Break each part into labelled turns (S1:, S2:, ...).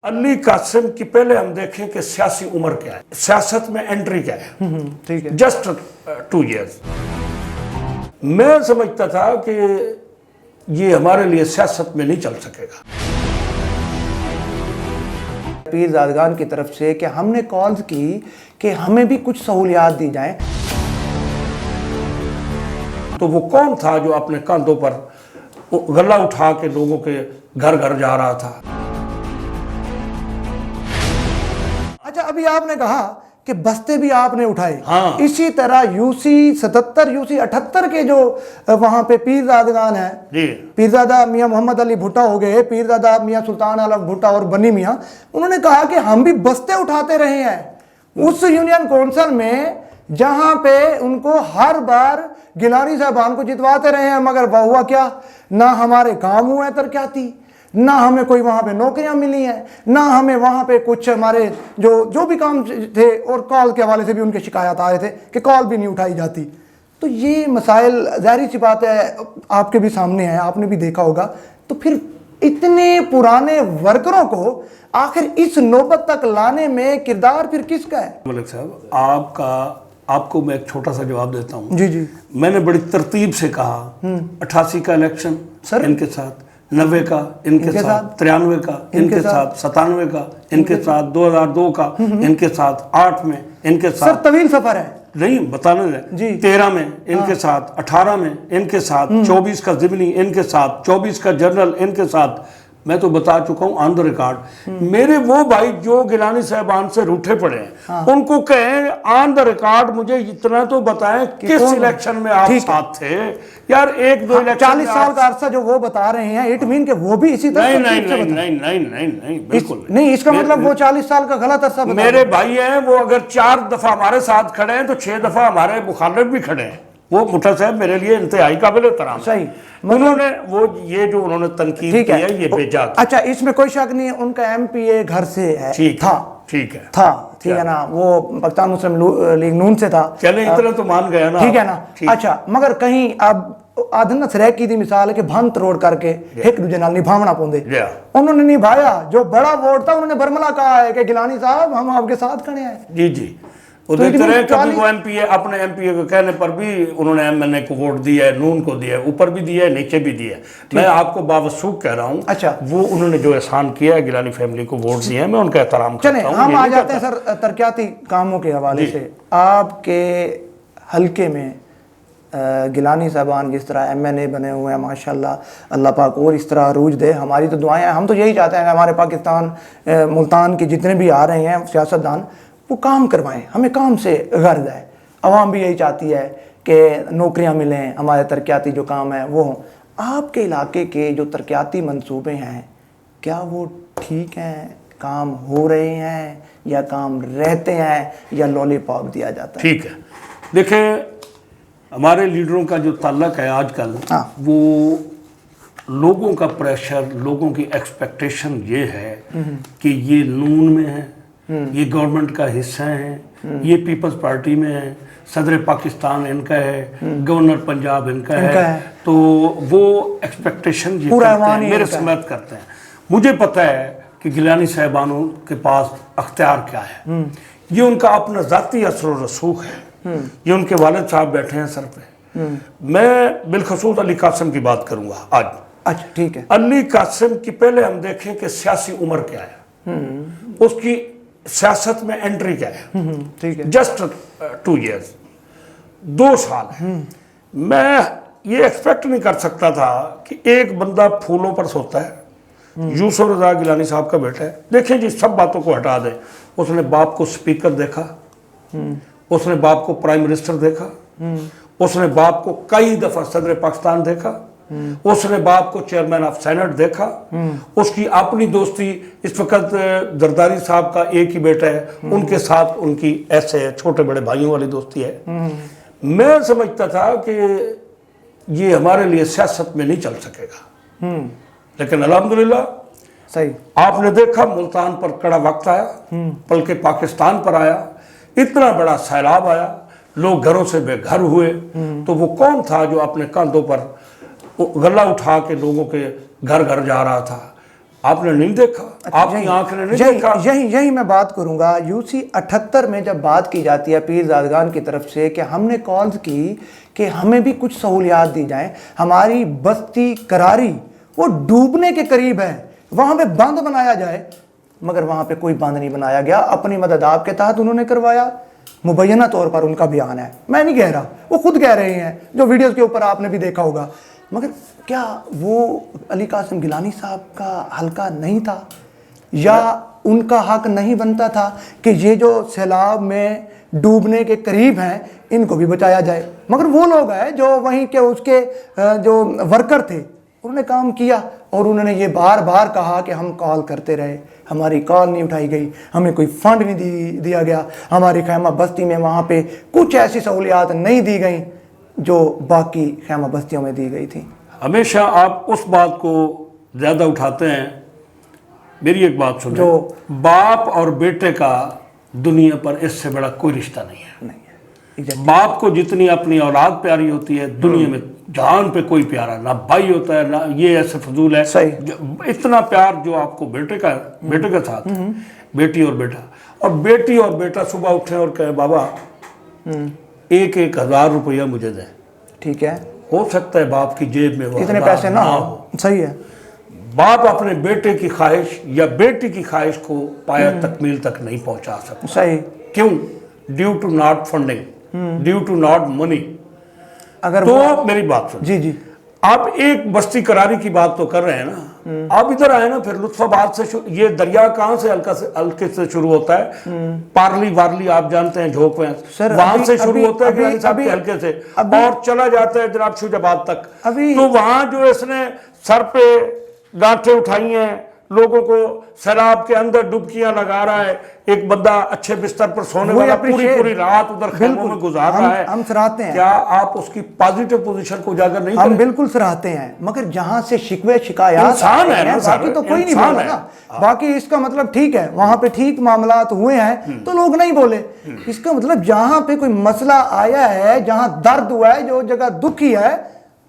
S1: अली कासिम की पहले हम देखें कि सियासी उम्र क्या है, सियासत में एंट्री क्या है।
S2: ठीक है।
S1: Just 2 years. मैं समझता था कि ये हमारे लिए सियासत में नहीं चल सकेगा।
S2: पीरजादगान की तरफ से कि हमने कॉल्स की कि हमें भी कुछ सहूलियात दी जाएं।
S1: तो वो कौन था जो अपने कंधों पर गला उठा के लोगों के घर घर जा रहा था।
S2: अच्छा, अभी आपने कहा कि बस्ते भी आपने उठाए।
S1: हाँ।
S2: इसी तरह यूसी 77 यूसी 78 के जो वहां पे पीरजादगान है, पीरजादा मियां मोहम्मद अली भुट्टा हो गए, पीरजादा मियां सुल्तान आलम भुट्टा और बनी मियां, उन्होंने कहा कि हम भी बस्ते उठाते रहे हैं उस यूनियन कौंसिल में जहां पे उनको हर बार गिलानी साहबान को जितवाते रहे हैं, मगर वह हुआ क्या, ना हमारे काम हुए तरक्याती, ना हमें कोई वहाँ पे नौकरियां मिली हैं, ना हमें वहाँ पे कुछ हमारे जो भी काम थे, और कॉल के हवाले से भी उनके शिकायत आ रहे थे कि कॉल भी नहीं उठाई जाती। तो ये मसाइल ज़ाहिर सी बात है आपके भी सामने है, आपने भी देखा होगा। तो फिर इतने पुराने वर्करों को आखिर इस नौबत तक लाने में किरदार फिर किसका है?
S1: मलिक साहब, आपको मैं एक छोटा सा जवाब देता हूँ।
S2: जी जी।
S1: मैंने बड़ी तरतीब से कहा 88 का इलेक्शन
S2: सर
S1: इनके साथ, 90 का इनके साथ, 93 का इनके साथ, 97 का इनके साथ, 2002 का इनके साथ, 8 में इनके साथ।
S2: सर तवील सफर है।
S1: नहीं बताने दें। 13 में इनके साथ, 18 में इनके साथ, 24 का जिमनी इनके साथ, 24 का जनरल इनके साथ। मैं तो बता चुका हूं ऑन द रिकॉर्ड। मेरे वो भाई जो गिलानी साहबान से रूठे पड़े हैं, उनको कहें ऑन द रिकॉर्ड मुझे इतना तो बताएं किस इलेक्शन में आप साथ थे। यार 1-2 इलेक्शन
S2: 40 साल का अरसा जो वो बता रहे हैं, इट मीन के वो भी इसी तरह
S1: नहीं बिल्कुल
S2: नहीं। इसका मतलब वो 40 साल का गलत अरसा बता।
S1: मेरे भाई हैं वो, अगर 4 दफा हमारे साथ खड़े हैं तो 6 दफा हमारे मुखालिफ भी खड़े हैं। वो भुट्टा साहब मेरे लिए इंतहाई काबिल एहतराम।
S2: सही।
S1: उन्होंने वो ये जो उन्होंने तनकीद किया है ये बेजात।
S2: अच्छा, इसमें कोई शक नहीं है, उनका एमपीए घर से है।
S1: ठीक
S2: था।
S1: ठीक है
S2: ठीक है ना, वो पाकिस्तान मुस्लिम लीग नून से था।
S1: चले इतना तो मान गया ना।
S2: ठीक है ना। अच्छा, मगर कहीं अब आधन सरेक की मिसाल है कि भंत तरोड़ करके एक दूसरे नाल निभावना पौंदे, उन्होंने निभाया। जो बड़ा वोट था उन्होंने बरमला कहा है कि गिलानी साहब हम आपके साथ खड़े हैं।
S1: जी जी। उधर तरह कभी वो एमपीए अपने एमपीए के कहने पर भी उन्होंने एमएनए को वोट दिया है, नून को दिया है, ऊपर भी दिया है, नीचे भी दिया है। मैं आपको बावसूख कह रहा हूँ।
S2: अच्छा,
S1: वो उन्होंने जो एहसान किया है गिलानी फैमिली को वोट दिया है, मैं उनका एहतराम करता हूं।
S2: चलें हम आ जाते हैं सर तरक्याती कामों के हवाले से। आपके हल्के में गिलानी साहबान जिस तरह एमएनए बने हुए हैं, माशाल्लाह, अल्लाह पाक और इस तरह अरूज दे। हमारी तो दुआएं हैं, हम तो यही चाहते हैं कि हमारे पाकिस्तान मुल्तान के जितने भी आ रहे हैं सियासतदान वो काम करवाएं, हमें काम से गर्ज है। अवाम भी यही चाहती है कि नौकरियां मिलें, हमारे तरक्याती जो काम है वो हों। आपके इलाके के जो तरक्याती मंसूबे हैं, क्या वो ठीक हैं, काम हो रहे हैं, या काम रहते हैं, या लॉलीपॉप दिया जाता है?
S1: ठीक है। देखें, हमारे लीडरों का जो ताल्लुक है आजकल, वो लोगों का प्रेशर, लोगों की एक्सपेक्टेशन ये है कि ये नून में है, ये गवर्नमेंट का हिस्सा है, ये पीपल्स पार्टी में है, सदर पाकिस्तान इनका है, गवर्नर पंजाब इनका है। तो वो एक्सपेक्टेशन ये करते हैं, मेरे समझ करते हैं। मुझे पता है कि गिलानी साहबानों के पास अख्तियार क्या है। ये उनका अपना ज़ाती असर व रसूख है। ये उनके वालिद साहब बैठे हैं सर पे। मैं बिलखसूस अली कासिम की बात करूंगा आज।
S2: अच्छा ठीक है।
S1: अली कासिम की पहले हम देखें कि सियासी उम्र क्या है, उसकी सियासत में एंट्री क्या है।
S2: ठीक है।
S1: जस्ट 2 इयर्स, 2 साल है। मैं ये एक्सपेक्ट नहीं कर सकता था कि एक बंदा फूलों पर सोता है। यूसुफ रजा गिलानी साहब का बेटा है। देखें जी, सब बातों को हटा दें। उसने बाप को स्पीकर देखा, उसने बाप को प्राइम मिनिस्टर देखा, उसने बाप को कई दफा सदर पाकिस्तान देखा, उसने बाप को चेयरमैन ऑफ सेनेट देखा। उसकी अपनी दोस्ती, इस वक्त जरदारी साहब का एक ही बेटा है, उनके साथ उनकी ऐसे छोटे बड़े भाइयों वाली दोस्ती है। मैं समझता था कि ये हमारे लिए सियासत में नहीं चल सकेगा, लेकिन अल्हम्दुलिल्लाह
S2: सही।
S1: आपने देखा मुल्तान पर कड़ा वक्त आया, बल्कि पाकिस्तान पर आया, इतना बड़ा सैलाब आया, लोग घरों से बेघर हुए। तो वो कौन था जो अपने कंधों पर गला उठा के लोगों के घर घर जा रहा था। आपने नहीं देखा, आपकी आंख ने नहीं देखा।
S2: यही मैं बात करूंगा। यूसी 78 में जब बात की जाती है पीरजादगान की तरफ से कि हमने कॉल्स की कि हमें भी कुछ सहूलियात दी जाएं, हमारी बस्ती करारी वो डूबने के करीब है, वहां पे बांध बनाया जाए, मगर वहां पे कोई बांध नहीं बनाया गया। अपनी मदद आपके तहत उन्होंने करवाया, मुबैना तौर पर उनका बयान है, मैं नहीं कह रहा, वो खुद कह रहे हैं, जो वीडियोस के ऊपर आपने भी देखा होगा। मगर क्या वो अली कासिम गिलानी साहब का हल्का नहीं था, या उनका हक नहीं बनता था कि ये जो सैलाब में डूबने के करीब हैं इनको भी बचाया जाए? मगर वो लोग हैं जो वहीं के उसके जो वर्कर थे, उन्होंने काम किया और उन्होंने ये बार बार कहा कि हम कॉल करते रहे, हमारी कॉल नहीं उठाई गई, हमें कोई फंड नहीं दिया गया, हमारी खैमा बस्ती में वहाँ पे कुछ ऐसी सहूलियात नहीं दी गई जो बाकी खैमा बस्तियों में दी गई थी।
S1: हमेशा आप उस बात को ज़्यादा उठाते हैं। मेरी एक बात सुनो,
S2: जो
S1: बाप और बेटे का दुनिया पर इससे बड़ा कोई रिश्ता नहीं है। बाप को जितनी अपनी औलाद प्यारी होती है, दुनिया में जान पे कोई प्यारा ना भाई होता है, ना ये ऐसे फजूल है। इतना प्यार जो आपको बेटे के साथ, बेटी और बेटा, और बेटी और बेटा सुबह उठे और कहे बाबा 1,000 रुपया मुझे दे,
S2: ठीक है,
S1: हो सकता है बाप की जेब में
S2: इतने पैसे ना हो, सही है।
S1: बाप अपने बेटे की ख्वाहिश या बेटी की ख्वाहिश को पाया तकमील तक नहीं पहुंचा सकता।
S2: सही।
S1: क्यों? Due to not funding, due to not money.
S2: अगर
S1: तो मेरी बात सुन,
S2: जी जी,
S1: आप एक बस्ती करारी की बात तो कर रहे हैं ना, आप इधर आए ना, फिर लुत्फाबाद से ये दरिया कहाँ से हल्के से शुरू होता है? पारली वारली आप जानते हैं, झोंक में वहां से शुरू होता है हल्के से, और चला जाता है जनाब शुजाबाद तक। तो वहां जो इसने सर पे गांठें उठाई हैं, लोगों को सैलाब के अंदर डुबकियां लगा रहा है, एक बंदा अच्छे बिस्तर पर सोने वाला पूरी रात उधर खेमों में गुजार रहा है,
S2: हम सराहते हैं।
S1: क्या आप उसकी पॉजिटिव पोजीशन को उजागर नहीं
S2: हम
S1: करें?
S2: बिल्कुल सराहते हैं, मगर जहां से शिकवे शिकायत
S1: इंसान है ना,
S2: बाकी तो कोई नहीं बोला ना। बाकी इसका मतलब ठीक है, वहां पे ठीक मामलात हुए हैं तो लोग नहीं बोले। इसका मतलब जहां पे कोई मसला आया है, जहां दर्द हुआ है, जो जगह दुखी है,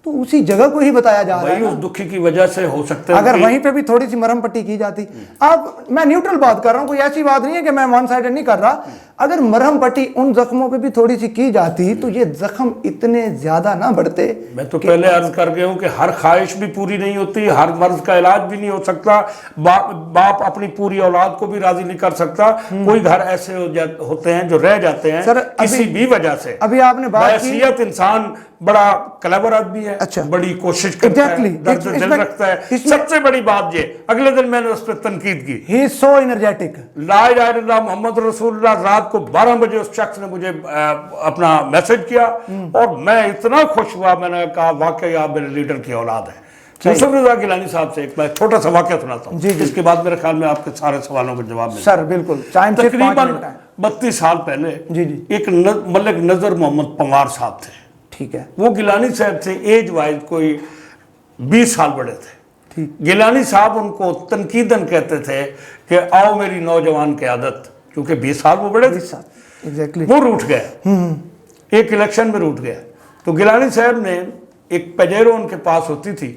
S2: तो उसी जगह को ही बताया जा रहा है।
S1: उस दुखी की वजह से हो सकता है
S2: अगर वहीं पे भी थोड़ी सी मरहम पट्टी की जाती। अब मैं न्यूट्रल बात कर रहा हूं, कोई ऐसी बात नहीं है कि मैं वन साइडेड नहीं कर रहा। अगर मरहम पट्टी उन जख्मों पे भी थोड़ी सी की जाती तो ये जख्म इतने ज्यादा ना बढ़ते।
S1: मैं तो पहले अर्ज कर गया हूं कि हर ख्वाहिश भी पूरी नहीं होती, हर मर्ज का इलाज भी नहीं हो सकता, बाप अपनी पूरी औलाद को भी राजी नहीं कर सकता। कोई घर ऐसे होते हैं जो रह जाते हैं सर किसी भी वजह से।
S2: अभी आपने बात की,
S1: इंसान बड़ा क्लेवर आदमी है,
S2: अच्छा,
S1: बड़ी कोशिश करता है, दर्द दिल रखता है। सबसे बड़ी बात ये, अगले दिन मैंने उस पर तनकीद की,
S2: ही इज सो एनर्जेटिक,
S1: ला इलाहा इल्लल्लाह मोहम्मद रसूलुल्लाह। रात को 12 बजे उस शख्स ने मुझे अपना मैसेज किया और मैं इतना खुश हुआ, मैंने कहा वाकई आप मेरे लीडर की औलाद है। यूसुफ रजा गिलानी साहब से एक मैं छोटा सा वाकया सुनाता हूँ, इसके बाद मेरे ख्याल में आपके सारे सवालों का जवाब मिलेगा।
S2: सर बिल्कुल।
S1: तकरीबन 32 साल पहले एक मलिक नजर मोहम्मद पंवार साहब थे, ठीक है, वो गिलानी साहब से एज वाइज कोई 20 साल बड़े थे। गिलानी साहब उनको तनकीदन कहते थे कि आओ मेरी नौजवान क़यादत, क्योंकि 20 साल वो बड़े थे। वो रूठ गए, एक इलेक्शन में रूठ गया। तो गिलानी साहब ने एक पजेरो उनके पास होती थी,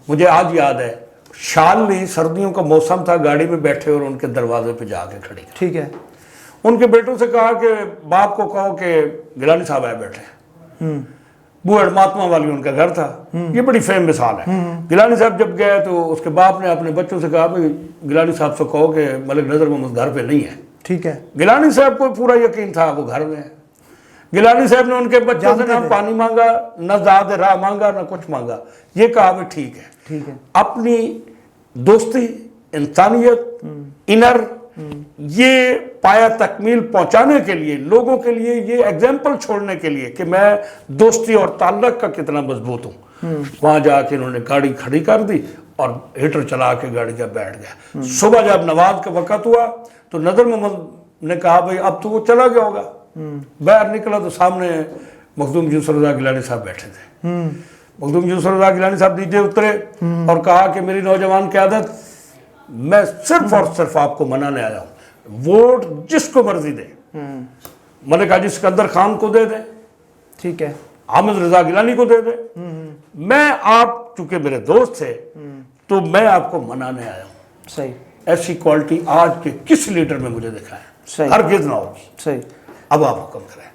S1: मुझे आज याद है, शाल ली, सर्दियों का मौसम था, गाड़ी में बैठे और उनके दरवाजे पे जाके खड़ी, ठीक है। उनके बेटों से कहा कि बाप को कहो कि गिलानी साहब आए बैठे। बूढ़ महात्मा वाली उनका घर था, ये बड़ी फेम मिसाल है। गिलानी साहब जब गए तो उसके बाप ने अपने बच्चों से कहा भाई गिलानी साहब से कहो कि मलिक नजर मोहम्मद घर पे नहीं है, ठीक है। गिलानी साहब को पूरा यकीन था वो घर में है। गिलानी साहब ने उनके बच्चों से ना पानी मांगा, ना ज़ाद राह मांगा, ना कुछ मांगा, ये कहा भाई ठीक है, ठीक है। अपनी दोस्ती, इंसानियत, इनर ये पाया तकमील पहुंचाने के लिए, लोगों के लिए ये एग्जाम्पल छोड़ने के लिए कि मैं दोस्ती और ताल्लुक का कितना मजबूत हूँ, वहां जाके इन्होंने गाड़ी खड़ी कर दी और हीटर चला के गाड़ी का बैठ गया। सुबह जब नमाज का वक़्त हुआ तो नजर मोहम्मद ने कहा भाई अब तो वो चला गया होगा। बाहर निकला तो सामने मखदूम यूसुफ रज़ा गिलानी साहब बैठे थे। मखदूम यूसुफ रज़ा गिलानी साहब नीचे उतरे और कहा कि मेरी नौजवान क़यादत, मैं सिर्फ और सिर्फ आपको मनाने आया हूँ, वोट जिसको मर्जी दे, मलिक हाजी सिकंदर खान को दे दे, ठीक है, हामिद रजा गिलानी को दे दे, मैं आप चूंकि मेरे दोस्त थे तो मैं आपको मनाने आया हूँ।
S2: صحیح
S1: ایسی کوالٹی آج کے کس لیڈر میں مجھے دیکھا ہے؟
S2: صحیح
S1: ہرگز نہ ہوگی.
S2: صحیح.
S1: اب آپ حکم کریں.